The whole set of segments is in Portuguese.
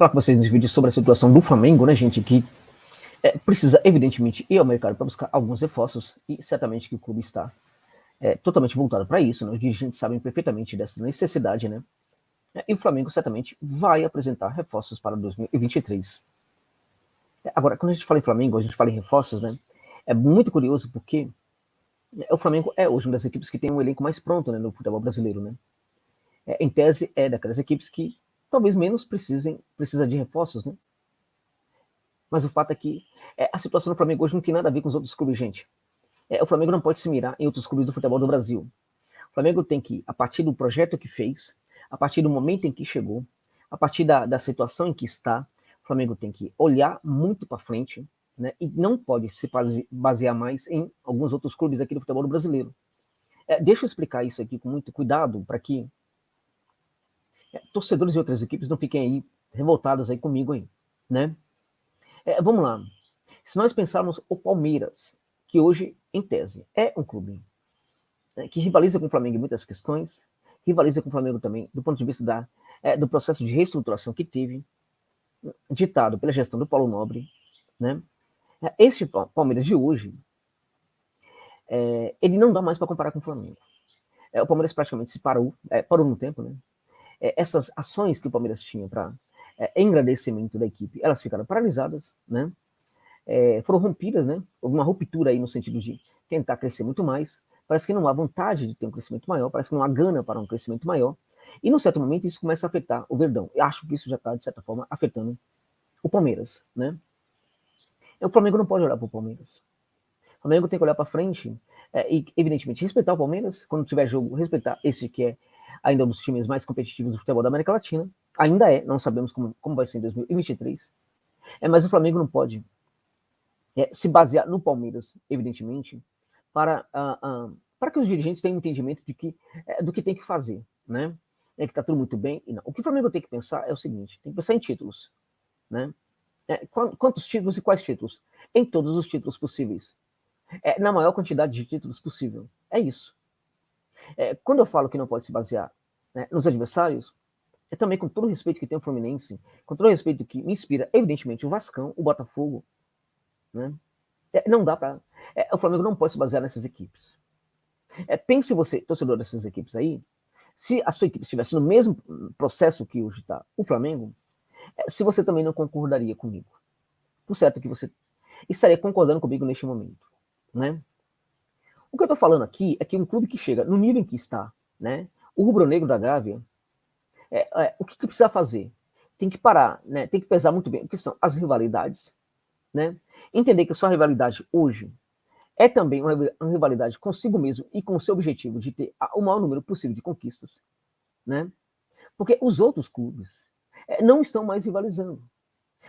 falar com vocês nesse vídeo sobre a situação do Flamengo, né, gente, que precisa, evidentemente, ir ao mercado para buscar alguns reforços, e certamente que o clube está totalmente voltado para isso, né? Os dirigentes sabem perfeitamente dessa necessidade, né? E o Flamengo certamente vai apresentar reforços para 2023. Agora, quando a gente fala em Flamengo, a gente fala em reforços, né? É muito curioso porque o Flamengo é hoje uma das equipes que tem um elenco mais pronto, né, no futebol brasileiro, né? Em tese, é daquelas equipes que talvez menos precisa de reforços, né? Mas o fato é que a situação do Flamengo hoje não tem nada a ver com os outros clubes, gente. O Flamengo não pode se mirar em outros clubes do futebol do Brasil. O Flamengo tem que, a partir do projeto que fez, a partir do momento em que chegou, a partir da situação em que está, o Flamengo tem que olhar muito para frente, né, e não pode se basear mais em alguns outros clubes aqui do futebol brasileiro. Deixa eu explicar isso aqui com muito cuidado para que torcedores de outras equipes não fiquem aí revoltados aí comigo aí, né? Vamos lá. Se nós pensarmos o Palmeiras, que hoje, em tese, é um clube que rivaliza com o Flamengo em muitas questões, rivaliza com o Flamengo também do ponto de vista do processo de reestruturação que teve, ditado pela gestão do Paulo Nobre, né? Este Palmeiras de hoje, ele não dá mais para comparar com o Flamengo. O Palmeiras praticamente se parou no tempo, né? Essas ações que o Palmeiras tinha para engrandecimento da equipe, elas ficaram paralisadas, né? Foram rompidas, né? Houve uma ruptura aí no sentido de tentar crescer muito mais. Parece que não há vontade de ter um crescimento maior, parece que não há gana para um crescimento maior. E, num certo momento, isso começa a afetar o Verdão. Eu acho que isso já está, de certa forma, afetando o Palmeiras, né? O Flamengo não pode olhar para o Palmeiras. O Flamengo tem que olhar para frente e, evidentemente, respeitar o Palmeiras. Quando tiver jogo, respeitar esse que é ainda um dos times mais competitivos do futebol da América Latina. Ainda não sabemos como vai ser em 2023. Mas o Flamengo não pode se basear no Palmeiras, evidentemente, para que os dirigentes tenham um entendimento do que tem que fazer, né? Que está tudo muito bem. E não. O que o Flamengo tem que pensar é o seguinte: tem que pensar em títulos, né? Quantos títulos e quais títulos? Em todos os títulos possíveis. Na maior quantidade de títulos possível. É isso. Quando eu falo que não pode se basear, né, nos adversários, também com todo o respeito que tem o Fluminense, com todo o respeito que me inspira, evidentemente, o Vascão, o Botafogo, né? Não dá para. O Flamengo não pode se basear nessas equipes. Pense você, torcedor dessas equipes aí, se a sua equipe estivesse no mesmo processo que hoje está o Flamengo, se você também não concordaria comigo. Por certo que você estaria concordando comigo neste momento, né? O que eu estou falando aqui é que um clube que chega no nível em que está, né, o rubro-negro da Gávea, o que precisa fazer? Tem que parar, né? Tem que pesar muito bem o que são as rivalidades, né? Entender que a sua rivalidade hoje é também uma rivalidade consigo mesmo e com o seu objetivo de ter o maior número possível de conquistas, né? Porque os outros clubes não estão mais rivalizando.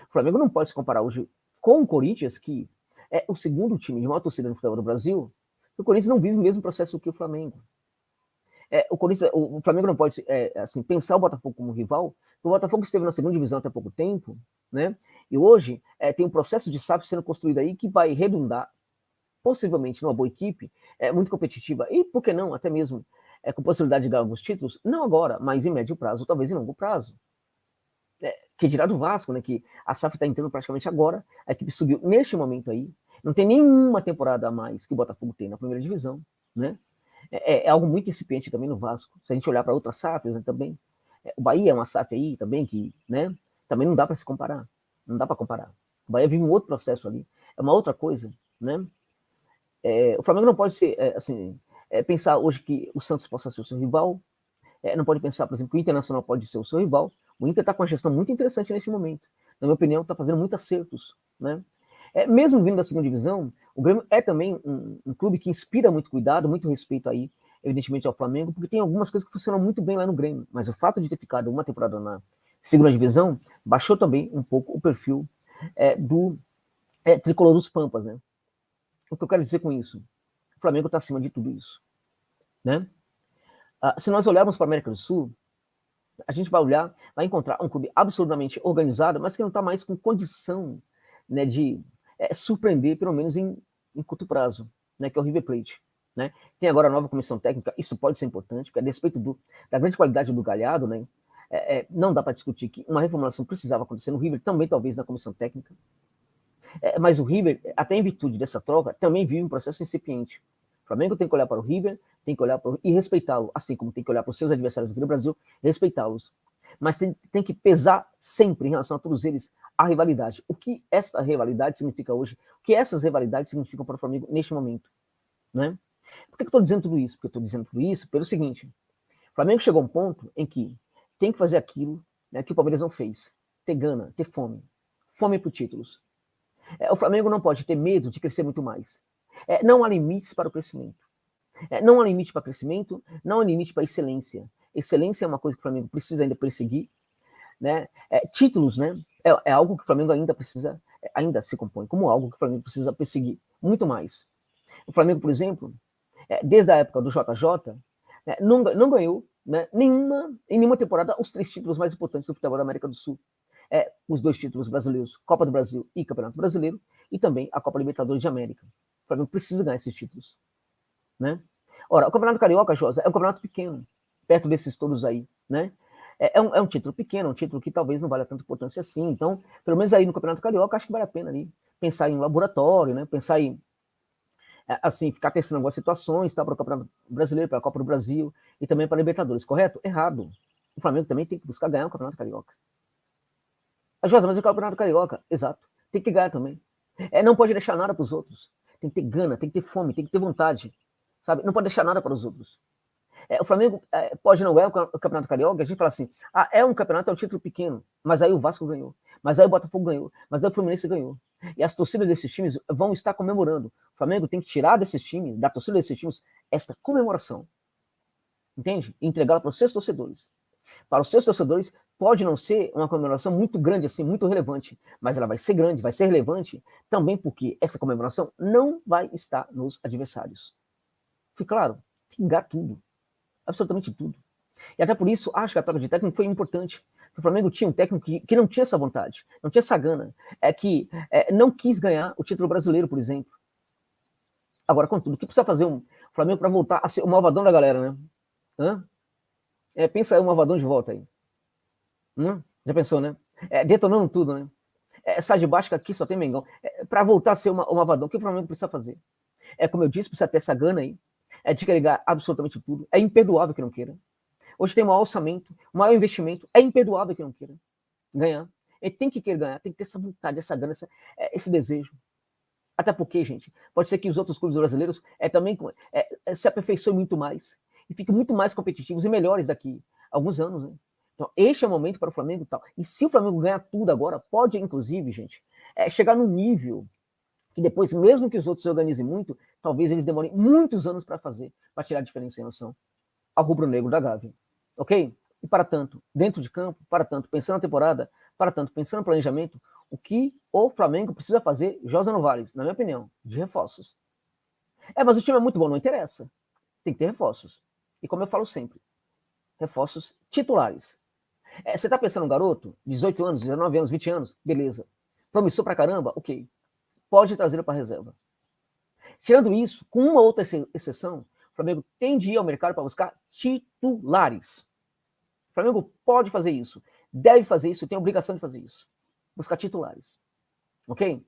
O Flamengo não pode se comparar hoje com o Corinthians, que é o segundo time de maior torcida no futebol do Brasil. O Corinthians não vive o mesmo processo que o Flamengo. O Flamengo não pode assim, pensar o Botafogo como rival. O Botafogo esteve na segunda divisão até pouco tempo, né? E hoje tem um processo de SAF sendo construído aí que vai redundar possivelmente numa boa equipe, muito competitiva, e por que não, até mesmo com possibilidade de ganhar alguns títulos, não agora, mas em médio prazo, ou talvez em longo prazo. Que dirá do Vasco, né, que a SAF está entrando praticamente agora, a equipe subiu neste momento aí, não tem nenhuma temporada a mais que o Botafogo tem na primeira divisão, né? É algo muito incipiente também no Vasco, se a gente olhar para outras SAFs, né, também, o Bahia é uma SAF aí também que, né, também não dá para se comparar, não dá para comparar. O Bahia vive um outro processo ali, é uma outra coisa, né? O Flamengo não pode ser, pensar hoje que o Santos possa ser o seu rival, não pode pensar, por exemplo, que o Internacional pode ser o seu rival. O Inter está com uma gestão muito interessante neste momento. Na minha opinião, está fazendo muitos acertos, né? Mesmo vindo da segunda divisão, o Grêmio é também um clube que inspira muito cuidado, muito respeito aí, evidentemente, ao Flamengo, porque tem algumas coisas que funcionam muito bem lá no Grêmio. Mas o fato de ter ficado uma temporada na segunda divisão baixou também um pouco o perfil do tricolor dos Pampas, né? O que eu quero dizer com isso? O Flamengo está acima de tudo isso, né? Se nós olharmos para a América do Sul, a gente vai encontrar um clube absolutamente organizado, mas que não está mais com condição, né, de surpreender, pelo menos em curto prazo, né, que é o River Plate. Né? Tem agora a nova comissão técnica, isso pode ser importante, porque a despeito da grande qualidade do Galhardo, né, Não dá para discutir que uma reformulação precisava acontecer no River, também talvez na comissão técnica. Mas o River, até em virtude dessa troca, também vive um processo incipiente. O Flamengo tem que olhar para o River, tem que olhar para e respeitá-lo, assim como tem que olhar para os seus adversários aqui no Brasil, respeitá-los. Mas tem que pesar sempre em relação a todos eles a rivalidade. O que essa rivalidade significa hoje? O que essas rivalidades significam para o Flamengo neste momento? Né? Por que eu estou dizendo tudo isso? Porque eu estou dizendo tudo isso pelo seguinte: o Flamengo chegou a um ponto em que tem que fazer aquilo, né, que o Palmeiras não fez. Ter gana, ter fome. Fome por títulos. O Flamengo não pode ter medo de crescer muito mais. Não há limites para o crescimento. Não há limite para crescimento, não há limite para excelência. Excelência é uma coisa que o Flamengo precisa ainda perseguir. Né? Títulos, né? É algo que o Flamengo ainda precisa, ainda se compõe como algo que o Flamengo precisa perseguir muito mais. O Flamengo, por exemplo, desde a época do JJ, não ganhou, né, em nenhuma temporada os 3 títulos mais importantes do futebol da América do Sul. Os 2 títulos brasileiros, Copa do Brasil e Campeonato Brasileiro, e também a Copa Libertadores de América. O Flamengo precisa ganhar esses títulos. Né? Ora, o Campeonato Carioca, Josa, é um campeonato pequeno, perto desses todos aí. Né? É um título pequeno, um título que talvez não valha tanta importância assim. Então, pelo menos aí no Campeonato Carioca, acho que vale a pena ali pensar em um laboratório, né? Pensar em assim, ficar testando algumas situações, tá, para o Campeonato Brasileiro, para a Copa do Brasil e também para a Libertadores, correto? Errado. O Flamengo também tem que buscar ganhar o Campeonato Carioca. Josa, mas o Campeonato Carioca, exato, tem que ganhar também. Não pode deixar nada para os outros. Tem que ter gana, tem que ter fome, tem que ter vontade, sabe? Não pode deixar nada para os outros. O Flamengo pode não ganhar o Campeonato Carioca, a gente fala assim, é um campeonato, é um título pequeno, mas aí o Vasco ganhou, mas aí o Botafogo ganhou, mas aí o Fluminense ganhou. E as torcidas desses times vão estar comemorando. O Flamengo tem que tirar desses times, da torcida desses times, esta comemoração. Entende? E entregá-la para os seus torcedores. Para os seus torcedores, pode não ser uma comemoração muito grande, assim, muito relevante, mas ela vai ser grande, vai ser relevante, também porque essa comemoração não vai estar nos adversários. Fique claro, pingar tudo. Absolutamente tudo. E até por isso, acho que a troca de técnico foi importante. O Flamengo tinha um técnico que não tinha essa vontade, não tinha essa gana, que não quis ganhar o título brasileiro, por exemplo. Agora, contudo, o que precisa fazer o Flamengo para voltar a ser o malvadão da galera, né? Pensa aí o malvadão de volta aí. Já pensou, né? Detonando tudo, né? Sai de baixo que aqui só tem Mengão. Para voltar a ser o malvadão, o que o Flamengo precisa fazer? Como eu disse, precisa ter essa gana aí, de querer ganhar absolutamente tudo. É imperdoável que não queira. Hoje tem um maior orçamento, um maior investimento. É imperdoável que não queira ganhar. Ele tem que querer ganhar, tem que ter essa vontade, essa gana, esse desejo. Até porque, gente, pode ser que os outros clubes brasileiros também se aperfeiçoem muito mais e fiquem muito mais competitivos e melhores daqui a alguns anos. Né? Então, este é o momento para o Flamengo e tal. E se o Flamengo ganhar tudo agora, pode, inclusive, gente, chegar num nível que depois, mesmo que os outros se organizem muito, talvez eles demorem muitos anos para fazer, para tirar a diferença em relação ao rubro-negro da Gávea. Ok? E para tanto, dentro de campo, para tanto, pensando na temporada, para tanto, pensando no planejamento, o que o Flamengo precisa fazer, Josa Novales, na minha opinião, de reforços. Mas o time é muito bom, não interessa. Tem que ter reforços. E como eu falo sempre, reforços titulares. Você tá pensando um garoto, 18 anos, 19 anos, 20 anos, beleza. Promissor pra caramba, ok. Pode trazer para reserva. Tirando isso, com uma outra exceção, o Flamengo tem de ir ao mercado para buscar titulares. O Flamengo pode fazer isso, deve fazer isso, tem a obrigação de fazer isso. Buscar titulares. Ok?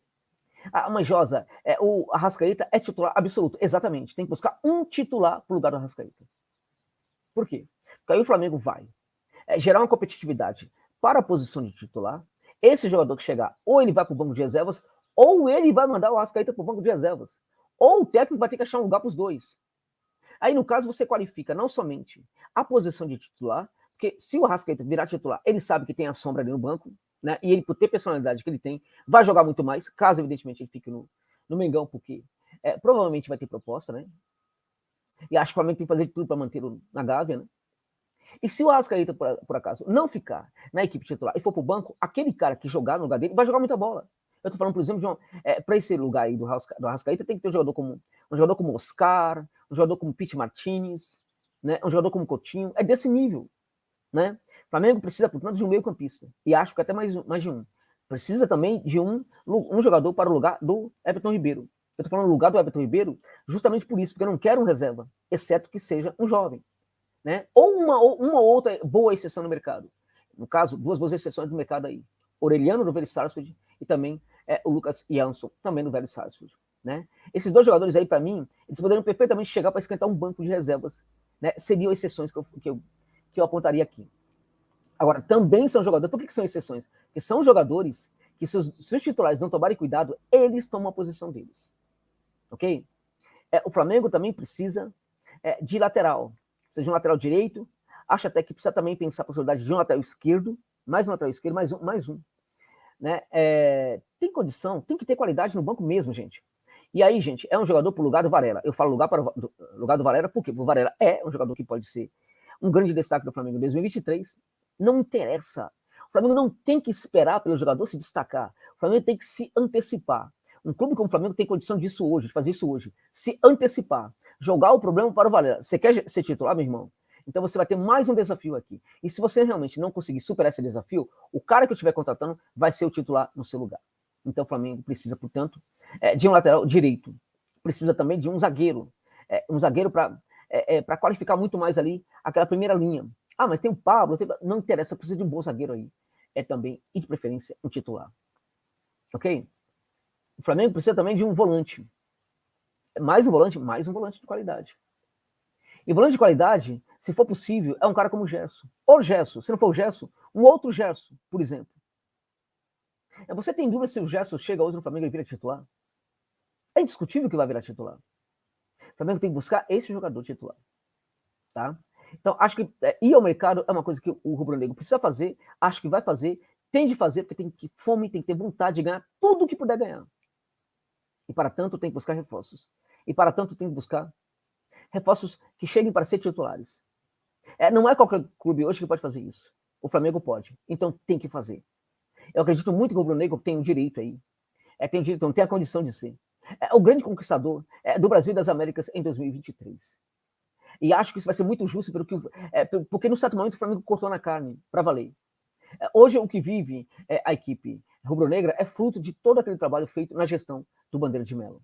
Mas Josa, o Arrascaeta é titular absoluto. Exatamente. Tem que buscar um titular para o lugar do Arrascaeta. Por quê? Porque aí o Flamengo vai gerar uma competitividade para a posição de titular. Esse jogador que chegar, ou ele vai para o banco de reservas, ou ele vai mandar o Arrascaeta para o banco de reservas. Ou o técnico vai ter que achar um lugar para os dois. Aí, no caso, você qualifica não somente a posição de titular, porque se o Arrascaeta virar titular, ele sabe que tem a sombra ali no banco, né? E ele, por ter personalidade que ele tem, vai jogar muito mais, caso, evidentemente, ele fique no Mengão, porque provavelmente vai ter proposta, né? E acho que o Flamengo tem que fazer tudo para mantê-lo na Gávea, né? E se o Arrascaeta, por acaso, não ficar na equipe titular e for para o banco, aquele cara que jogar no lugar dele vai jogar muita bola. Eu tô falando, por exemplo, para esse lugar aí do Arrascaeta, tem que ter um jogador como Oscar, um jogador como Pete Martinez, né? Um jogador como Coutinho. É desse nível. Né? O Flamengo precisa, portanto, de um meio-campista. E acho que até mais de um. Precisa também de um jogador para o lugar do Everton Ribeiro. Eu estou falando no lugar do Everton Ribeiro justamente por isso, porque eu não quero um reserva, exceto que seja um jovem. Né? Ou uma outra boa exceção no mercado. no caso, duas boas exceções do mercado aí. Aureliano do Vélez Sarsfield e também o Lucas Jansson, também do Vélez Sarsfield. Né? Esses dois jogadores aí, para mim, eles poderiam perfeitamente chegar para esquentar um banco de reservas. Né? Seriam exceções que eu apontaria aqui. Agora, também são jogadores. Por que são exceções? Porque são jogadores que, se os titulares não tomarem cuidado, eles tomam a posição deles. Ok? O Flamengo também precisa de lateral. Precisa de um lateral direito. Acho até que precisa também pensar a possibilidade de um lateral esquerdo. Mais um lateral esquerdo, mais um. Né? Tem condição, tem que ter qualidade no banco mesmo, gente. E aí, gente, é um jogador pro lugar do Varela. Eu falo lugar do Varela porque o Varela é um jogador que pode ser um grande destaque do Flamengo em 2023. Não interessa. O Flamengo não tem que esperar pelo jogador se destacar. O Flamengo tem que se antecipar. Um clube como o Flamengo tem condição disso hoje, de fazer isso hoje. Se antecipar. Jogar o problema para o Varela. Você quer ser titular, meu irmão? Então você vai ter mais um desafio aqui. E se você realmente não conseguir superar esse desafio, o cara que eu estiver contratando vai ser o titular no seu lugar. Então o Flamengo precisa, portanto, de um lateral direito. Precisa também de um zagueiro. Um zagueiro para qualificar muito mais ali aquela primeira linha. Ah, mas tem o Pablo. Não interessa, precisa de um bom zagueiro aí. Também, e de preferência, um titular. Ok? O Flamengo precisa também de um volante. Mais um volante de qualidade. E volante de qualidade, se for possível, é um cara como o Gerson. Ou o Gerson, se não for o Gerson, um outro Gerson, por exemplo. Você tem dúvida se o Gerson chega hoje no Flamengo e vira titular? É indiscutível que vai virar titular. O Flamengo tem que buscar esse jogador titular. Tá? Então, acho que ir ao mercado é uma coisa que o rubro-negro precisa fazer, acho que vai fazer, tem de fazer, porque tem que ter fome, tem que ter vontade de ganhar tudo o que puder ganhar. E para tanto tem que buscar reforços. E para tanto tem que buscar reforços que cheguem para ser titulares. Não é qualquer clube hoje que pode fazer isso. O Flamengo pode. Então tem que fazer. Eu acredito muito que o rubro-negro tem o direito aí. Tem o direito, tem a condição de ser. O grande conquistador do Brasil e das Américas em 2023. E acho que isso vai ser muito justo porque no certo momento o Flamengo cortou na carne para valer. Hoje o que vive a equipe rubro-negra é fruto de todo aquele trabalho feito na gestão do Bandeira de Melo.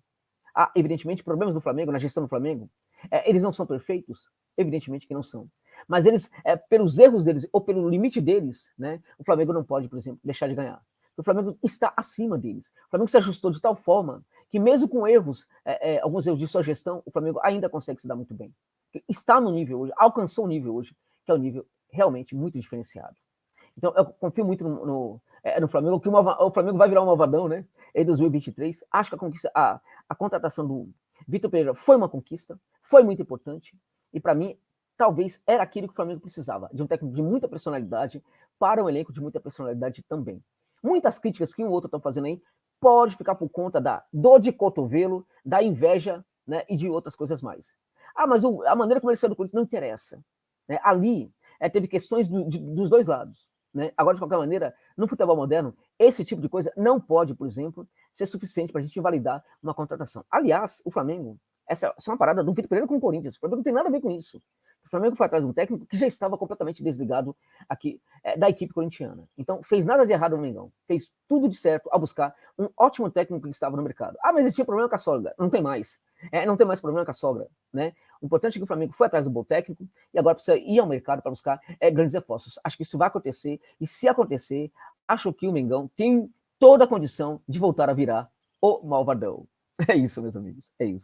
Há, evidentemente, problemas do Flamengo, na gestão do Flamengo. Eles não são perfeitos? Evidentemente que não são. Mas eles, pelos erros deles ou pelo limite deles, né, o Flamengo não pode, por exemplo, deixar de ganhar. O Flamengo está acima deles. O Flamengo se ajustou de tal forma que mesmo com erros, alguns erros de sua gestão, o Flamengo ainda consegue se dar muito bem. Está no nível hoje, alcançou um nível hoje, que é um nível realmente muito diferenciado. Então, eu confio muito no Flamengo, que o Flamengo vai virar um malvadão, né? Em 2023. Acho que a contratação do Vitor Pereira foi uma conquista, foi muito importante, e para mim, talvez era aquilo que o Flamengo precisava, de um técnico de muita personalidade para um elenco de muita personalidade também. Muitas críticas que um outro estão fazendo aí pode ficar por conta da dor de cotovelo, da inveja, né, e de outras coisas mais. Mas a maneira como ele saiu do Corinthians não interessa. Né? Ali teve questões dos dois lados. Né? Agora, de qualquer maneira, no futebol moderno, esse tipo de coisa não pode, por exemplo, ser suficiente para a gente invalidar uma contratação. Aliás, o Flamengo, essa é uma parada do Vitor Pereira com o Corinthians. O Flamengo não tem nada a ver com isso. O Flamengo foi atrás de um técnico que já estava completamente desligado aqui da equipe corintiana. Então, fez nada de errado no Mengão. Fez tudo de certo ao buscar um ótimo técnico que estava no mercado. Mas ele tinha problema com a sogra. Não tem mais. Não tem mais problema com a sogra. Né? O importante é que o Flamengo foi atrás do bom técnico e agora precisa ir ao mercado para buscar grandes reforços. Acho que isso vai acontecer. E se acontecer, acho que o Mengão tem toda a condição de voltar a virar o malvadão. É isso, meus amigos. É isso.